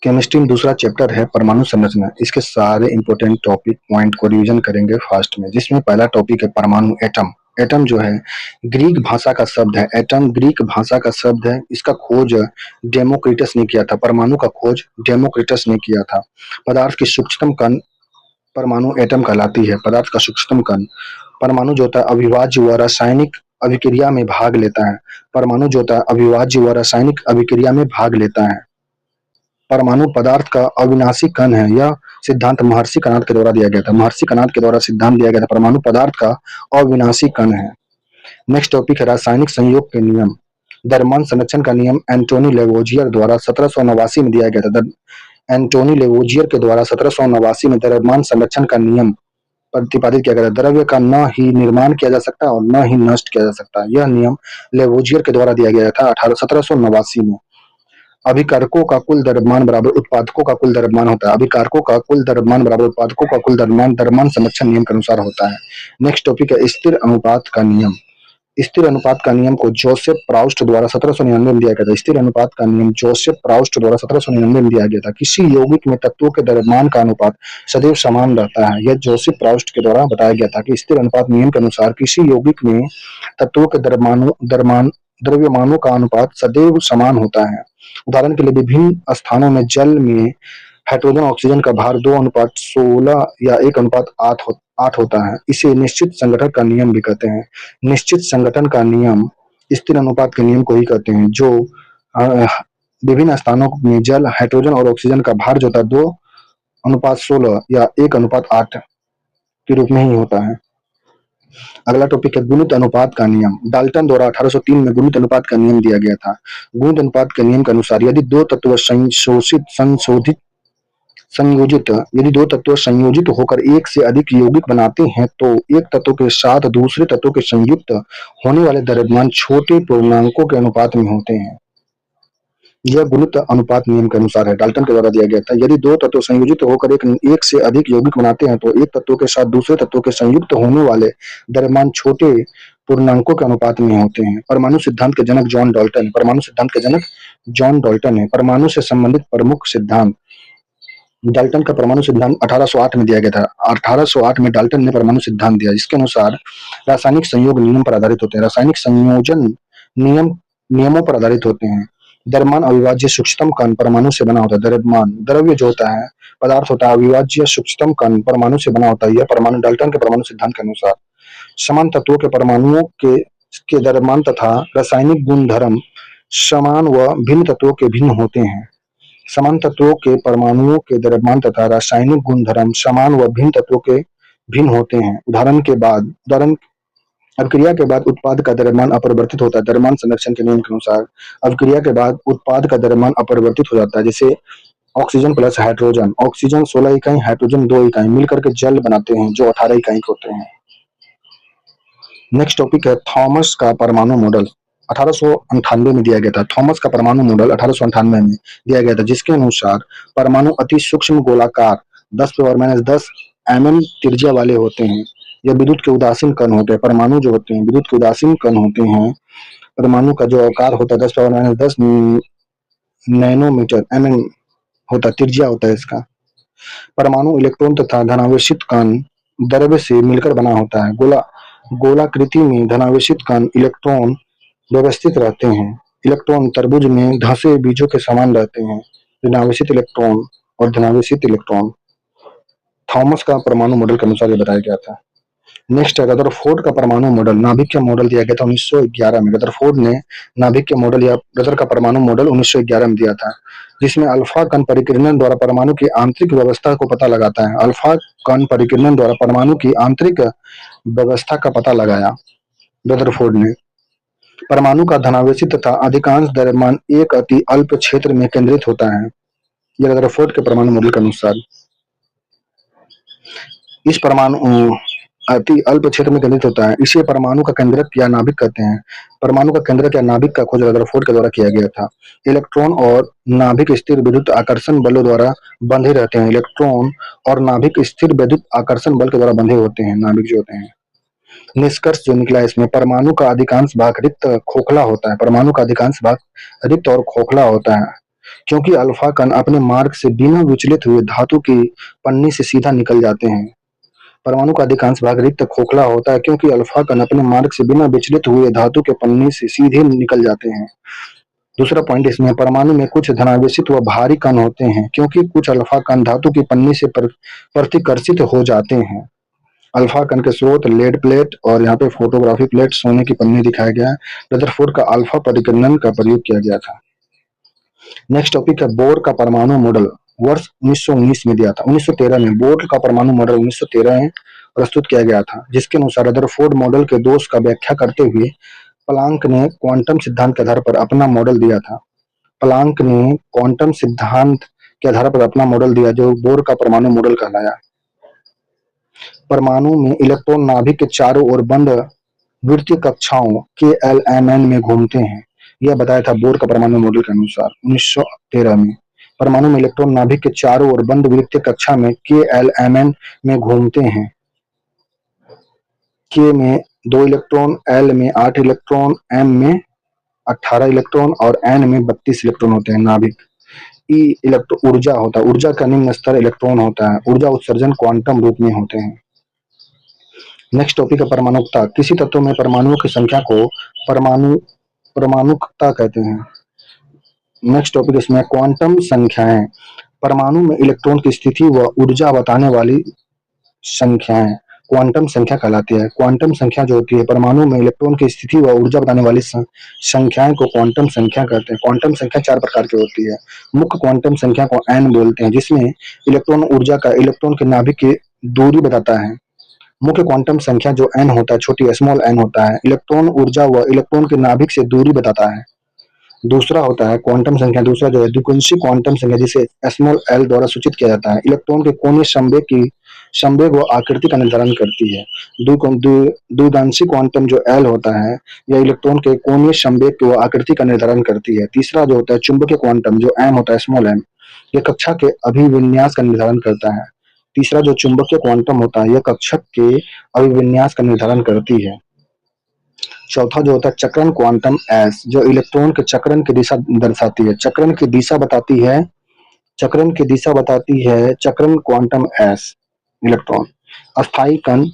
Chemistry में दूसरा chapter है परमाणु संरचना। इसके सारे इंपॉर्टेंट टॉपिक पॉइंट को रिवीजन करेंगे फास्ट में, जिसमें पहला टॉपिक है परमाणु। एटम। एटम जो है ग्रीक भाषा का शब्द है। एटम ग्रीक भाषा का शब्द है। इसका खोज डेमोक्रिटस ने किया था। परमाणु का खोज डेमोक्रिटस ने किया था। पदार्थ की सूक्ष्मतम कण परमाणु एटम कहलाती है। पदार्थ का सूक्ष्मतम कण। परमाणु जो होता है अविभाज्य व रासायनिक अभिक्रिया में भाग लेता है। परमाणु जो होता है अविभाज्य व रासायनिक अभिक्रिया में भाग लेता है। परमाणु पदार्थ का अविनाशी कण है। यह सिद्धांत महर्षि कणाद के द्वारा दिया गया था। महर्षि कणाद के द्वारा सिद्धांत दिया गया था परमाणु पदार्थ का अविनाशी कण है। नेक्स्ट टॉपिक है रासायनिक संयोग के नियम। द्रव्यमान संरक्षण का नियम एंटोनी लेवोजियर द्वारा 1789 में दिया गया था। एंटोनी लेवोजियर के द्वारा 1789 में द्रव्यमान संरक्षण का नियम प्रतिपादित किया गया था। द्रव्य का न ही निर्माण किया जा सकता और न ही नष्ट किया जा सकता। यह नियम लेवोजियर के द्वारा दिया गया था 1789 में। अभिकारकों का कुल द्रव्यमान बराबर उत्पादकों का कुल द्रव्यमान होता है। अभिकारकों का कुल द्रव्यमान बराबर उत्पादकों का कुल द्रव्यमान द्रव्यमान संरक्षण नियम के अनुसार होता है। नेक्स्ट टॉपिक है स्थिर अनुपात का नियम। स्थिर अनुपात का नियम को जोसेफ प्राउस्ट द्वारा 1799 में दिया गया था। स्थिर अनुपात का नियम जोसेफ प्राउस्ट द्वारा 1799 में दिया गया था। किसी यौगिक में तत्वों के द्रव्यमान का अनुपात सदैव समान रहता है। यह जोसेफ प्राउस्ट के द्वारा बताया गया था कि स्थिर अनुपात नियम के अनुसार किसी यौगिक में तत्वों के द्रव्यमानों का अनुपात सदैव समान होता है। उदाहरण के लिए विभिन्न स्थानों में जल में हाइड्रोजन ऑक्सीजन का भार 2:16 या 1:8 होता है। इसे निश्चित संगठन का नियम भी कहते हैं। निश्चित संगठन का नियम स्थिर अनुपात के नियम को ही कहते हैं, जो अ, विभिन्न स्थानों में जल हाइड्रोजन और ऑक्सीजन का भार जो होता है 2:16 या 1:8 के रूप में ही होता है। अगला टॉपिक है गुणित अनुपात का नियम। डाल्टन द्वारा 1803 में गुणित अनुपात का नियम दिया गया था। गुणित अनुपात के नियम के अनुसार यदि दो तत्व संयोजित होकर एक से अधिक यौगिक बनाते हैं तो एक तत्व के साथ दूसरे तत्व के संयुक्त होने वाले द्रव्यमान छोटे पूर्णांकों के अनुपात में होते हैं। यह गुणित अनुपात नियम के अनुसार है, डाल्टन के द्वारा दिया गया था। यदि दो तत्व संयोजित होकर एक से अधिक यौगिक बनाते हैं तो एक तत्व के साथ दूसरे तत्व के संयुक्त होने वाले द्रव्यमान छोटे पूर्णांकों के अनुपात में होते हैं। परमाणु सिद्धांत के जनक जॉन डाल्टन। परमाणु सिद्धांत के जनक जॉन डाल्टन है। परमाणु से संबंधित प्रमुख सिद्धांत। डाल्टन का परमाणु सिद्धांत 1808 में दिया गया था। 1808 में डाल्टन ने परमाणु सिद्धांत दिया, जिसके अनुसार रासायनिक संयोग नियम पर आधारित होते हैं। रासायनिक संयोजन नियमों पर आधारित होते हैं। द्रव्यमान अविभाज्य सूक्ष्मतम कण परमाणु से बना होता है। द्रव्यमान द्रव्य जो होता है पदार्थ होता है अविभाज्य सूक्ष्मतम कण परमाणु से बना होता है। यह परमाणु डाल्टन के परमाणु सिद्धांत के अनुसार समान तत्वों के परमाणुओं के द्रव्यमान तथा रासायनिक गुणधर्म समान व भिन्न तत्वों के भिन्न होते हैं। समान तत्वों के परमाणुओं के द्रव्यमान तथा रासायनिक गुणधर्म समान व भिन्न तत्वों के भिन्न होते हैं। उदाहरण अभिक्रिया के बाद उत्पाद का द्रव्यमान अपरिवर्तित होता है। द्रव्यमान संरक्षण के नियम के अनुसार अभिक्रिया के बाद उत्पाद का द्रव्यमान अपरिवर्तित हो जाता है। जैसे ऑक्सीजन प्लस हाइड्रोजन, ऑक्सीजन 16 इकाई, हाइड्रोजन 2 इकाई मिलकर के जल बनाते हैं जो 18 इकाई के होते हैं। नेक्स्ट टॉपिक है थॉमस का परमाणु मॉडल। 1898 में दिया गया था। थॉमस का परमाणु मॉडल 1898 में दिया गया था, जिसके अनुसार परमाणु अति सूक्ष्म गोलाकार 10⁻⁻10 mm त्रिज्या वाले होते हैं। यह विद्युत के उदासीन कण होते हैं। परमाणु जो होते हैं विद्युत के उदासीन कण होते हैं। परमाणु का जो आकार होता है 10⁻10 नैनोमीटर mm होता है, त्रिज्या होता है इसका। परमाणु इलेक्ट्रॉन तथा धनावेशित कण द्रव्य से मिलकर बना होता है। गोलाकृति में धनावेशित कण इलेक्ट्रॉन व्यवस्थित रहते हैं। इलेक्ट्रॉन तरबूज में धंसे बीजों के समान रहते हैं। ऋणावेशित इलेक्ट्रॉन और धनावेशित इलेक्ट्रॉन थॉमस का परमाणु मॉडल के अनुसार ये बताया गया था। नेक्स्ट है रदरफोर्ड का परमाणु मॉडल। नाभिक का मॉडल दिया गया था 1911 में। रदरफोर्ड ने नाभिक के मॉडल या रदर का परमाणु मॉडल 1911 में दिया था, जिसमें अल्फा कण परिकिरण द्वारा परमाणु की आंतरिक व्यवस्था को पता लगाता है। अल्फा कण परिकिरण द्वारा परमाणु की आंतरिक व्यवस्था का पता लगाया रदरफोर्ड ने। परमाणु का धनावेशित तथा अधिकांश द्रव्यमान एक अति अल्प क्षेत्र में केंद्रित होता है। यह रदरफोर्ड के परमाणु मॉडल के अनुसार इस परमाणु अति अल्प क्षेत्र में केंद्रित होता है। इसे परमाणु का केंद्रक या नाभिक कहते हैं। परमाणु का केंद्रक या नाभिक का खोज रदरफोर्ड के द्वारा किया गया था। इलेक्ट्रॉन और नाभिक स्थिर विद्युत आकर्षण बलों द्वारा बंधे रहते हैं। इलेक्ट्रॉन और नाभिक स्थिर विद्युत आकर्षण बल के द्वारा बंधे होते हैं, नाभिक जो होते हैं। निष्कर्ष जो निकला इसमें, परमाणु का अधिकांश भाग रिक्त खोखला होता है। परमाणु का अधिकांश भाग रिक्त और खोखला होता है। क्योंकि अल्फा कण अपने मार्ग से बिना विचलित हुए धातु की पन्नी से सीधा निकल जाते हैं। परमाणु का अधिकांश भाग रिक्त खोखला होता है क्योंकि अल्फा कण अपने मार्ग से बिना विचलित हुए धातु के पन्नी से सीधे निकल जाते हैं। दूसरा पॉइंट इसमें, परमाणु में कुछ धनावेशित व भारी कण होते हैं क्योंकि कुछ अल्फा कण धातु की पन्नी से प्रतिकर्षित हो जाते हैं। अल्फा कण के स्रोत लेड प्लेट और यहाँ पे फोटोग्राफी प्लेट सोने की पन्नी दिखाया गया है। रदरफोर्ड का अल्फा परिगणन का प्रयोग किया गया था। नेक्स्ट टॉपिक है बोर का परमाणु मॉडल, वर्ष 1919 में दिया था। 1913 में बोर का परमाणु मॉडल 1913 में प्रस्तुत किया गया था, जिसके अनुसार रदरफोर्ड मॉडल के दोष का व्याख्या करते हुए प्लांक ने क्वांटम सिद्धांत के आधार पर अपना मॉडल दिया था। प्लांक ने क्वांटम सिद्धांत के आधार पर अपना मॉडल दिया जो बोर का परमाणु मॉडल कहलाया। परमाणु में इलेक्ट्रॉन नाभिक के चारों ओर बंद वृत्तीय कक्षाओं के एल एम एन में घूमते हैं। यह बताया था बोर का परमाणु मॉडल के अनुसार 1913 में। परमाणु में इलेक्ट्रॉन नाभिक के चारों ओर बंद वृत्तीय कक्षा में के एल एम एन में घूमते हैं। के में 2 इलेक्ट्रॉन, एल में 8 इलेक्ट्रॉन, एम में 18 इलेक्ट्रॉन और एन में 32 इलेक्ट्रॉन होते हैं। नाभिक ई इलेक्ट्रो ऊर्जा होता है, ऊर्जा का निम्न स्तर इलेक्ट्रॉन होता है। ऊर्जा उत्सर्जन क्वांटम रूप में होते हैं। नेक्स्ट टॉपिक है परमाणुकता। किसी तत्व में परमाणुओं की संख्या को परमाणुकता कहते हैं। नेक्स्ट टॉपिक इसमें क्वांटम संख्याएं। परमाणु में इलेक्ट्रॉन की स्थिति व ऊर्जा बताने वाली संख्याएं क्वांटम संख्या कहलाती है। क्वांटम संख्या जो होती है परमाणु में इलेक्ट्रॉन की स्थिति व ऊर्जा बताने वाली संख्याएं को क्वांटम संख्या कहते हैं। क्वांटम संख्या 4 प्रकार की होती है। मुख्य क्वांटम संख्या को एन बोलते हैं, जिसमें इलेक्ट्रॉन ऊर्जा का इलेक्ट्रॉन के नाभिक की दूरी बताता है। मुख्य क्वांटम संख्या जो एन होता है, छोटी स्मॉल एन होता है, इलेक्ट्रॉन ऊर्जा व इलेक्ट्रॉन के नाभिक से दूरी बताता है। दूसरा होता है क्वांटम संख्या, दूसरा जो है द्विकोणीय क्वांटम संख्या, जिसे स्मॉल एल द्वारा सूचित किया जाता है। इलेक्ट्रॉन के कोणीय संवेग व आकृति का निर्धारण करती है। द्विगांशी क्वांटम जो एल होता है, यह इलेक्ट्रॉन के कोणीय संवेग व आकृति का निर्धारण करती है। तीसरा जो होता है चुंबकीय क्वांटम जो एम होता है, स्मॉल एम, यह कक्षा के अभिविन्यास का निर्धारण करता है। तीसरा जो चुंबकीय क्वांटम होता है, यह कक्षक के अभिविन्यास का निर्धारण करती है। चौथा जो होता है चक्रण क्वांटम एस, जो इलेक्ट्रॉन के चक्रण की दिशा दर्शाती है। चक्रण की दिशा बताती है चक्रण क्वांटम एस इलेक्ट्रॉन। अस्थायी कण।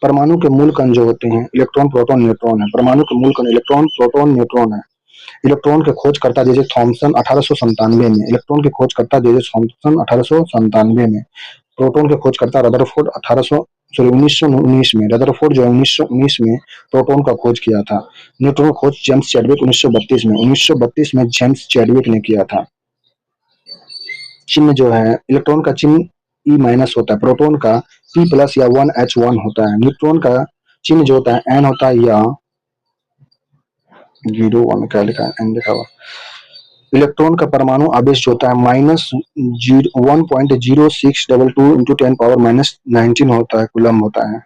परमाणु के मूल कण जो होते हैं इलेक्ट्रॉन, प्रोटॉन, न्यूट्रॉन है। परमाणु के मूल कण इलेक्ट्रॉन, प्रोटॉन, न्यूट्रॉन है। इलेक्ट्रॉन के खोजकर्ता जे जे थॉमसन 1897 में। इलेक्ट्रॉन के खोजकर्ता जे जे थॉमसन 1897 में। प्रोटॉन के खोजकर्ता रदरफोर्ड 1919 में। रदरफोर्ड जो 1919 में प्रोटॉन का खोज किया था। न्यूट्रॉन खोज जेम्स चैडविक 1932 में। 1932 में जेम्स चैडविक ने किया था। चिन्ह जो है इलेक्ट्रॉन का चिन्ह ई माइनस होता है, प्रोटॉन का पी प्लस या 1H1 होता है। न्यूट्रॉन का चिन्ह जो होता है एन होता है या 0 1 क्या लिखा है, एन लिखा हुआ। इलेक्ट्रॉन का परमाणु आवेश जो होता है -1.0622 इंटू 10⁻⁻19 होता है, कूलम होता है।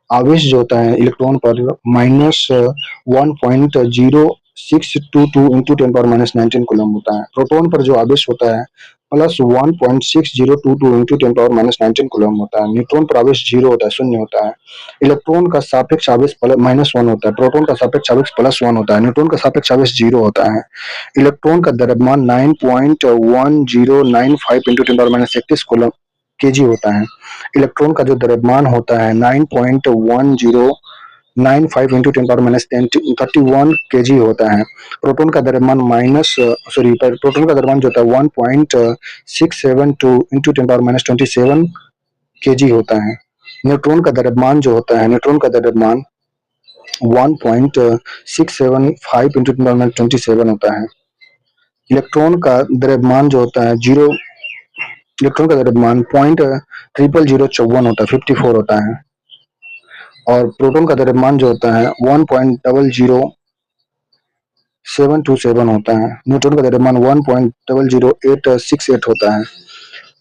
आवेश जो होता है इलेक्ट्रॉन पर -1.0622 इंटू 10⁻⁻19 कूलम होता है। प्रोटॉन पर जो आवेश होता है +1.6022 इंटू 10⁻⁻19 कूलम होता है। न्यूट्रॉन पर आवेश 0 होता है, शून्य होता है। इलेक्ट्रॉन का सापेक्ष आवेश -1 होता है, प्रोटॉन का सापेक्ष आवेश +1 होता है। न्यूट्रॉन का सापेक्ष आवेश 0 होता है। इलेक्ट्रॉन का द्रव्यमान 9.1095 इंटू 10⁻31 कूलम केजी होता है। इलेक्ट्रॉन का जो द्रव्यमान होता है 9.1095 इंटू 10⁻31 केजी होता है। प्रोटॉन का द्रव्यमान प्रोटॉन का द्रव्यमान जो होता है 1.672 इंटू 10⁻27 केजी होता है। न्यूट्रॉन का द्रव्यमान जो होता है 1.675 इंटू 10⁻27 होता है। इलेक्ट्रॉन का द्रव्यमान जो होता है इलेक्ट्रॉन का द्रव्यमान 0.00054 होता है, 54 होता है। और प्रोटॉन का द्रव्यमान जो होता है 1.00727 होता है। न्यूट्रॉन का द्रव्यमान 1.00868 होता है।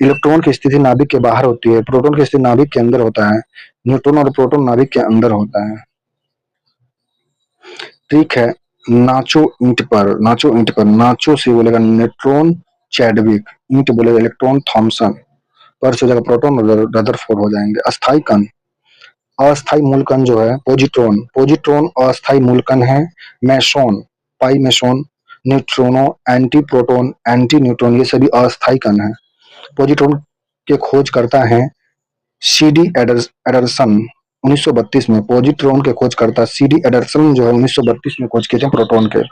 इलेक्ट्रॉन की स्थिति नाभिक के बाहर होती है, प्रोटॉन की स्थिति नाभिक के अंदर होता है। न्यूट्रॉन और प्रोटॉन नाभिक के अंदर होता है। ठीक है, नाचो ईंट पर। नाचो से बोलेगा न्यूट्रॉन चैडविक, ईंट बोलेगा इलेक्ट्रॉन थॉमसन, पर से हो जाएगा प्रोटॉन और रदरफोर्ड हो जाएंगे। अस्थायी कण। अस्थायी मूलकण जो है पोजिट्रॉन। पोजिट्रॉन अस्थायी मूलकण है। Meson, pi meson neutrino, anti proton, anti neutron ये सभी अस्थायी कण हैं। पॉजिट्रॉन के खोजकर्ता हैं सीडी एडरसन 1932 में। पॉजिट्रॉन के खोजकर्ता सीडी एडरसन जो है 1932 में खोज किए थे प्रोटॉन के।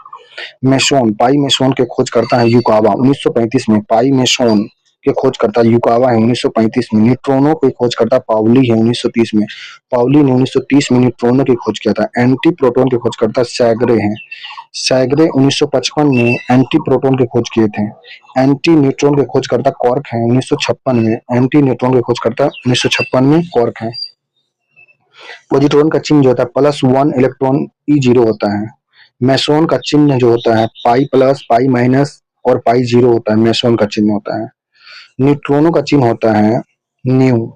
मेसोन, पाई मेसोन के खोजकर्ता है युकावा 1935 में। पाई मेसोन के खोजकर्ता युकावा है 1935 में। न्यूट्रॉनो के खोजकर्ता पाउली है 1930 में। पाउली ने 1930 में न्यूट्रॉनो की खोज किया था। एंटी प्रोटॉन के खोजकर्ता सैगरे हैं। सैगरे 1955 में एंटी प्रोटॉन के खोज किए थे। एंटी न्यूट्रॉन के खोजकर्ता कॉर्क हैं 1956 में। एंटी न्यूट्रॉन के खोजकर्ता 1956 में कॉर्क हैं। पॉजिट्रॉन का चिन्ह जो होता है +1 इलेक्ट्रॉन E0 होता है। मेसोन का चिन्ह जो होता है पाई प्लस, पाई माइनस और पाई जीरो होता है। मेसोन का चिन्ह होता है। न्यूट्रॉनो का चिन्ह होता है न्यू।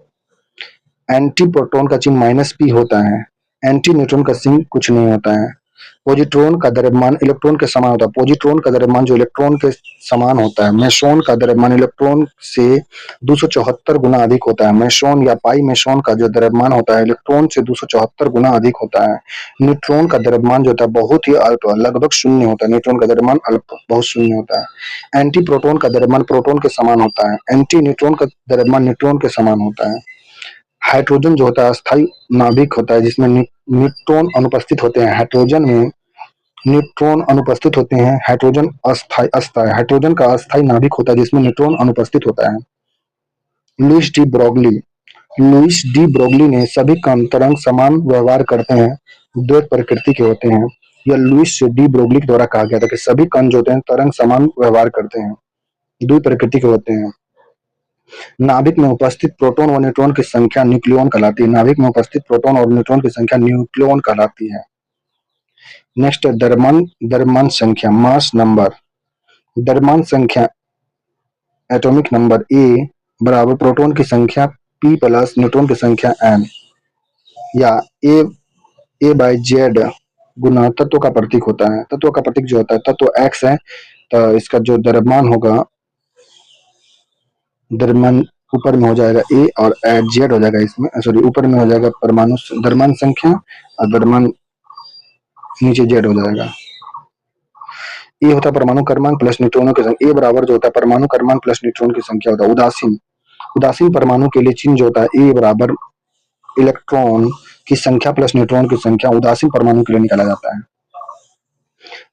एंटी प्रोटॉन का चिन्ह -p होता है। एंटी न्यूट्रॉन का चिन्ह कुछ नहीं होता है। पॉजिट्रॉन का द्रव्यमान इलेक्ट्रॉन के समान होता है। पॉजिट्रॉन का द्रव्यमान जो इलेक्ट्रॉन के समान होता है। मेसोन का द्रव्यमान इलेक्ट्रॉन से 274 गुना अधिक होता है। मेसोन या पाई मेसोन का जो द्रव्यमान होता है इलेक्ट्रॉन से 274 गुना अधिक होता है। न्यूट्रॉन का द्रव्यमान जो होता है बहुत ही अल्प, लगभग शून्य होता है। न्यूट्रॉन का द्रव्यमान अल्प, बहुत शून्य होता है। एंटी प्रोटॉन का द्रव्यमान प्रोटॉन के समान होता है। एंटी न्यूट्रॉन का द्रव्यमान न्यूट्रॉन के समान होता है। हाइड्रोजन जो होता है अस्थायी नाभिक होता है जिसमें न्यूट्रॉन अनुपस्थित होते हैं। हाइड्रोजन में न्यूट्रॉन अनुपस्थित होते हैं। हाइड्रोजन अस्थायी अस्थायी हाइड्रोजन का अस्थायी नाभिक होता है जिसमें न्यूट्रॉन अनुपस्थित होता है। Louis de Broglie Louis de Broglie ने सभी कण तरंग समान व्यवहार करते हैं, द्वैत प्रकृति के होते हैं। यह लुईस डी ब्रोगली के द्वारा कहा गया था कि सभी कण जो होते हैं तरंग समान व्यवहार करते हैं, द्वैत प्रकृति के होते हैं। नाभिक में उपस्थित प्रोटॉन व न्यूट्रॉन की संख्या न्यूक्लियॉन कहलाती है। नाभिक में उपस्थित प्रोटॉन और न्यूट्रॉन की संख्या न्यूक्लियॉन कहलाती है। नेक्स्ट द्रव्यमान संख्या, मास नंबर। द्रव्यमान संख्या एटॉमिक नंबर ए बराबर प्रोटॉन की संख्या p प्लस न्यूट्रॉन की संख्या n, या A/Z गुना तत्व का प्रतीक होता है। तत्व का प्रतीक जो होता है, तत्व x है तो इसका जो द्रव्यमान होगा, द्रव्यमान ऊपर में हो जाएगा A और Z हो जाएगा इसमें, सॉरी ऊपर में हो जाएगा परमाणु द्रव्यमान संख्या और द्रव्यमान नीचे Z हो जाएगा। ए होता है परमाणु क्रमांक प्लस न्यूट्रॉनों की संख्या। ए बराबर जो होता है परमाणु क्रमांक प्लस न्यूट्रॉन की संख्या होता है। उदासीन परमाणु के लिए चिन्ह जो होता है ए बराबर इलेक्ट्रॉन की संख्या प्लस न्यूट्रॉन की संख्या उदासीन परमाणु के लिए निकाला जाता है।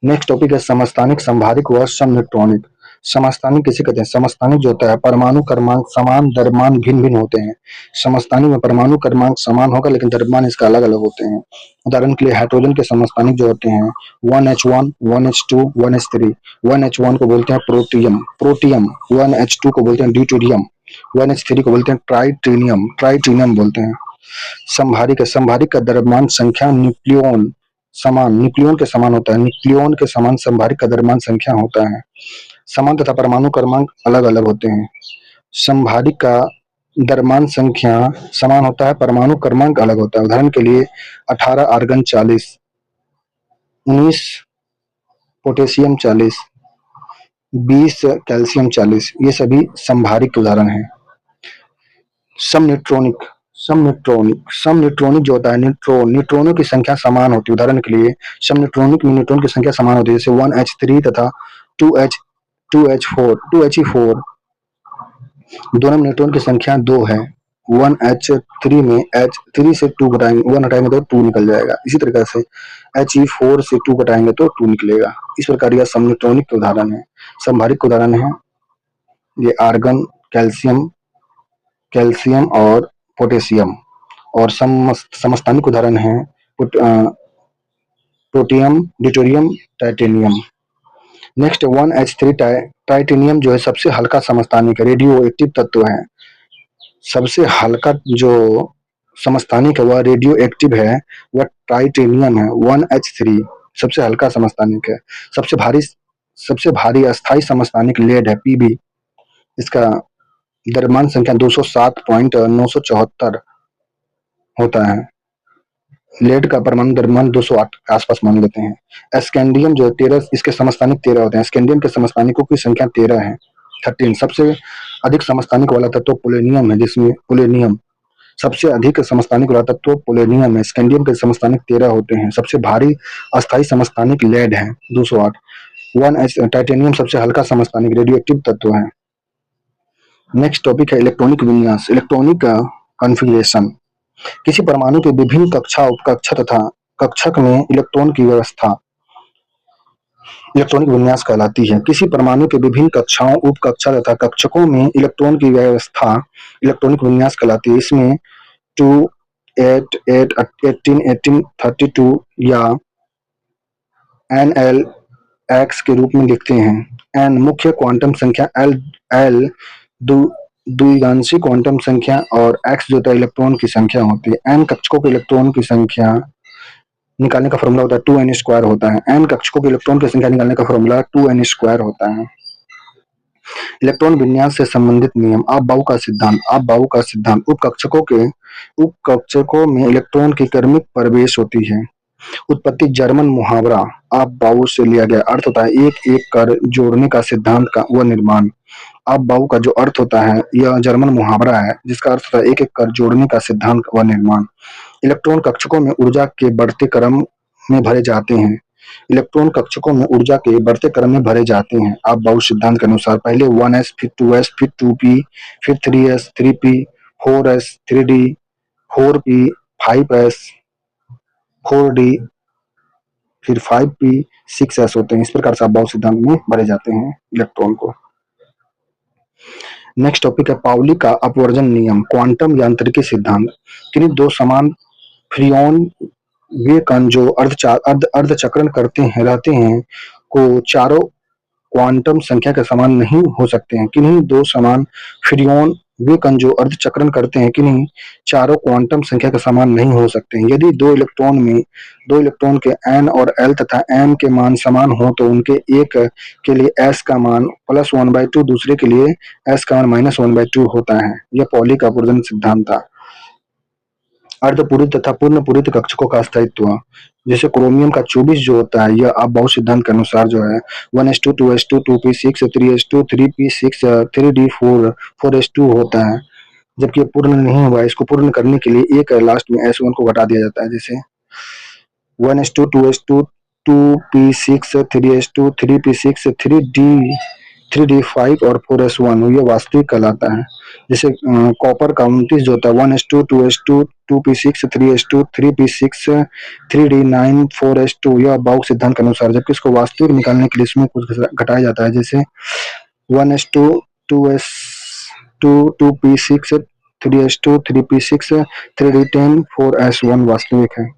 नेक्स्ट टॉपिक है समस्थानिक, संभारिक व समन्यूट्रॉनिक। समस्थानिक किसे कहते हैं? समस्थानिक जो होता है परमाणु क्रमांक समान, द्रव्यमान भिन्न भिन्न होते हैं। समस्थानिक में परमाणु क्रमांक समान होगा लेकिन द्रव्यमान इसका अलग अलग होते हैं। उदाहरण के लिए हाइड्रोजन के समस्थानिक जो होते हैं 1H1, 1H2, 1H3। 1H1 को बोलते हैं प्रोटियम, 1H2 को बोलते हैं ड्यूटेरियम, 1H3 को बोलते हैं ट्राइटिनियम बोलते हैं। संभारिक का द्रव्यमान संख्या न्यूक्लियॉन के समान होता है। न्यूक्लियॉन के समान संभारिक का द्रव्यमान संख्या होता है। समान तथा परमाणु क्रमांक अलग अलग होते हैं। संभारिक का द्रव्यमान संख्या समान होता है, परमाणु क्रमांक अलग होता है। उदाहरण के लिए 18 आर्गन 40, 19 पोटेशियम 40, 20 कैल्शियम 40, ये सभी संभारिक उदाहरण हैं। समन्यूट्रॉनिक जो होता है न्यूट्रॉनों की संख्या समान होती है। उदाहरण के लिए समन्यूट्रॉनिक में न्यूट्रॉन की संख्या समान होती है, जैसे 1H3 तथा 2He4 दोनों में न्यूट्रॉन की संख्या 2 है। 1H3 में H3 से 2 घटाएंगे, 1 हटाएंगे तो 2 निकल जाएगा। इसी तरीके से He4 से 2 घटाएंगे तो 2 निकलेगा। इस प्रकार यह समन्यूट्रॉनिक के उदाहरण है। संभारिक उदाहरण है ये आर्गन, कैल्शियम और पोटेशियम। और समस्थानिक उदाहरण है protium, deuterium, titanium. Next 1H3 titanium जो है सबसे हल्का समस्थानिक है, रेडियो एक्टिव तत्व है। सबसे हल्का जो समस्थानिक है वह रेडियो एक्टिव है, वह टाइटेनियम है। 1H3 सबसे हल्का समस्थानिक है। सबसे भारी अस्थायी समस्थानिक लेड है, Pb। इसका द्रव्यमान संख्या 207.974 होता है। लेड का परमाणु द्रव्यमान 208 के आसपास मान लेते हैं। स्कैंडियम जो 13, इसके समस्थानिक 13 होते हैं। स्कैंडियम के समस्थानिकों की संख्या 13 है, 13। सबसे अधिक समस्थानिक वाला तत्व पोलोनियम है, जिसमें पोलोनियम सबसे अधिक समस्थानिक वाला तत्व पोलोनियम है। स्कैंडियम के समस्थानिक 13 होते हैं। सबसे भारी अस्थायी समस्थानिक लेड है, 208। 1H टाइटेनियम सबसे हल्का समस्थानिक रेडियो एक्टिव तत्व है। नेक्स्ट टॉपिक है इलेक्ट्रॉनिक विन्यास, इलेक्ट्रॉनिक कॉन्फ़िगरेशन। किसी परमाणु के विभिन्न कक्षा, उपकक्षा तथा कक्षक में इलेक्ट्रॉन की व्यवस्था इलेक्ट्रॉनिक विन्यास कहलाती है। किसी परमाणु के विभिन्न कक्षाओं, उपकक्षा तथा कक्षकों में इलेक्ट्रॉन की व्यवस्था इलेक्ट्रॉनिक विन्यास कहलाती है। इसमें 2, 8, 8, 18, 18, 32 या NL एक्स के रूप में लिखते हैं। एन मुख्य क्वांटम संख्या, एल द्विगांशी क्वांटम संख्या और एक्स जो है इलेक्ट्रॉन की संख्या होती है। एन कक्षकों के इलेक्ट्रॉन की संख्या निकालने का फॉर्मूला होता है 2n स्क्वायर होता है। एन कक्षकों के इलेक्ट्रॉन की संख्या निकालने का फॉर्मूला 2n स्क्वायर होता है। इलेक्ट्रॉन विन्यास से संबंधित नियम, आप-बाऊ का सिद्धांत। आप-बाऊ का सिद्धांत उपकक्षकों में इलेक्ट्रॉन की क्रमिक प्रवेश होती है। उत्पत्ति जर्मन मुहावरा आप-बाऊ से लिया गया। अर्थ होता है एक एक कर जोड़ने का सिद्धांत का व निर्माण। आप-बाऊ का जो अर्थ होता है यह जर्मन मुहावरा है जिसका अर्थ होता है एक एक कर जोड़ने का सिद्धांत व निर्माण। इलेक्ट्रॉन कक्षकों में ऊर्जा के बढ़ते क्रम में भरे जाते हैं। इलेक्ट्रॉन कक्षकों में ऊर्जा के बढ़ते क्रम में भरे जाते हैं। आप-बाऊ सिद्धांत के अनुसार पहले 1s, फिर 2s, फिर 2p, फिर 3s, 3p, 4s, 3d, 4p, 5s, 4d, फिर 5p, 6s होते हैं। इस प्रकार से आप-बाऊ सिद्धांत में भरे जाते हैं इलेक्ट्रॉन को। नेक्स्ट टॉपिक है पाउली का अपवर्जन नियम, क्वांटम यांत्रिकी सिद्धांत। किन्हीं दो समान फ्रियोन वे कण जो अर्धचक्रण करते हैं रहते हैं को चारों क्वांटम संख्या के समान नहीं हो सकते हैं। किन्हीं दो समान फ्रियोन वे कण जो अर्धचक्रण करते हैं किन्हीं चारों क्वांटम संख्या के समान नहीं हो सकते हैं। यदि दो इलेक्ट्रॉन के n और l तथा m के मान समान हो तो उनके एक के लिए s का मान +1/2, दूसरे के लिए s का मान -1/2 होता है। यह पॉली का अपवर्जन सिद्धांत था। अर्धपूरित तथा पूर्ण पूरित कक्षकों का स्थायित्व, जैसे क्रोमियम का 24 जो होता है यह आप-बाऊ सिद्धांत के अनुसार जो है 1s2, 2s2, 2p6, 3s2, 3p6, 3d4, 4s2 होता है। जबकि ये पूर्ण नहीं हुआ, इसको पूर्ण करने के लिए एक लास्ट में s1 को घटा दिया जाता है। जैसे 1s2, 2s2, 2p6, 3s2, 3p6, 3d5 और 4s1 ये वास्तविक कहलाता है। जैसे कॉपर का 29 जो होता है 1s2, 2s2, 2p6, 3s2, 3p6, 3d9, 4s2 यह बाउक सिद्धांत के अनुसार, जबकि इसको वास्तविक निकालने के लिए इसमें कुछ घटाया जाता है। जैसे 1s2, 2s2, 2p6, 3s2, 3p6, 3d10, 4s1 वास्तविक है।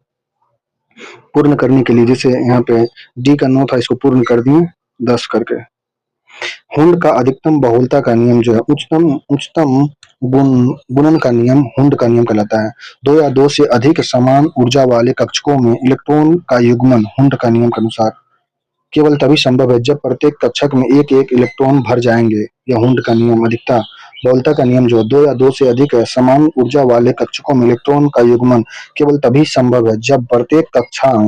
पूर्ण करने के लिए जैसे यहाँ पे डी का 9 था, इसको पूर्ण कर दिए 10 करके। हुंड का अधिकतम बहुलता का नियम जो है उच्चतम गुणन का नियम हुंड का नियम कहलाता है। दो या दो से अधिक समान ऊर्जा वाले कक्षकों में इलेक्ट्रॉन का युग्मन हुंड का नियम के अनुसार केवल तभी संभव है जब प्रत्येक कक्षक में एक एक इलेक्ट्रॉन भर जाएंगे। यह हुंड का नियम। अधिकता बहुलता का नियम जो दो या दो से अधिक समान ऊर्जा वाले कक्षकों में इलेक्ट्रॉन का युग्मन केवल तभी संभव है जब प्रत्येक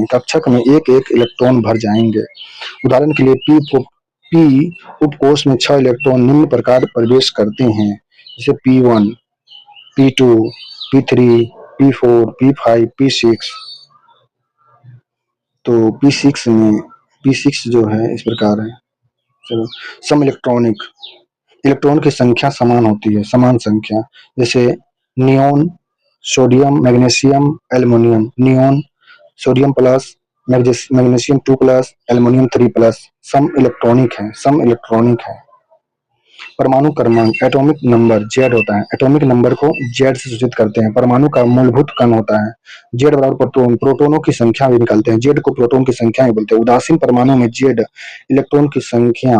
कक्षक में एक एक इलेक्ट्रॉन भर जाएंगे। उदाहरण के लिए पी उपकोष में 6 इलेक्ट्रॉन निम्न प्रकार प्रवेश करते हैं, जैसे p1, p2, p3, p4, p5, p6। तो p6 जो है इस प्रकार है। चलो, सम इलेक्ट्रॉन की संख्या समान होती है, समान संख्या। जैसे neon, sodium, magnesium, aluminium. Neon sodium plus, magnesium 2+, aluminium 3+। सम इलेक्ट्रॉनिक है। परमाणु क्रमांक, एटॉमिक नंबर Z होता है। एटॉमिक नंबर को Z से सूचित करते हैं। परमाणु का मूलभूत कण होता है Z बराबर प्रोटोनों की संख्या भी निकालते हैं। Z को प्रोटोन की संख्या ही बोलते हैं। उदासीन परमाणु में Z इलेक्ट्रॉन की संख्या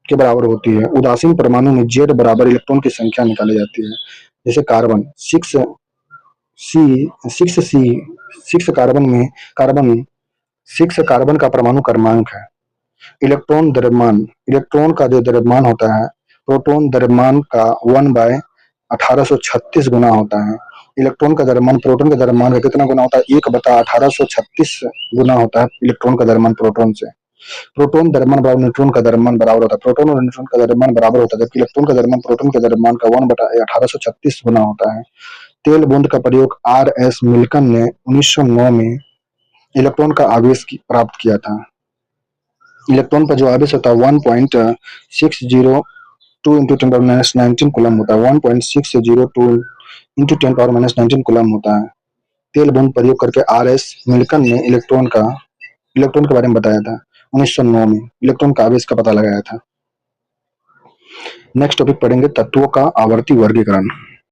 के बराबर होती है। उदासीन परमाणु में Z बराबर इलेक्ट्रॉन की संख्या निकाली जाती है। जैसे कार्बन 6 कार्बन का परमाणु क्रमांक है। इलेक्ट्रॉन का जो द्रव्यमान होता है प्रोटॉन द्रव्यमान का 1/1836 गुना होता है। इलेक्ट्रॉन का द्रव्यमान प्रोटॉन के द्रव्यमान का कितना गुना होता है? 1/1836 गुना होता है इलेक्ट्रॉन का द्रव्यमान प्रोटॉन से। प्रोटॉन द्रव्यमान बराबर न्यूट्रॉन का द्रव्यमान बराबर होता है। प्रोटॉन और न्यूट्रॉन का द्रव्यमान बराबर होता है, जबकि इलेक्ट्रॉन का द्रव्यमान प्रोटॉन के द्रव्यमान का 1/1836 गुना होता है। तेल बूंद का प्रयोग R.S. मिल्कन ने 1909 में इलेक्ट्रॉन का आवेश प्राप्त किया था। इलेक्ट्रॉन का जो आवेश होता है 1.602 इंटू 10⁻19 कूलम होता है। 1.602 इंटू 10⁻19 कूलम होता है। तेल बूंद प्रयोग करके RS मिल्कन ने इलेक्ट्रॉन के बारे में बताया था। 1909 में इलेक्ट्रॉन का आवेश का पता लगाया था। नेक्स्ट टॉपिक पढ़ेंगे तत्वों का आवर्ती वर्गीकरण।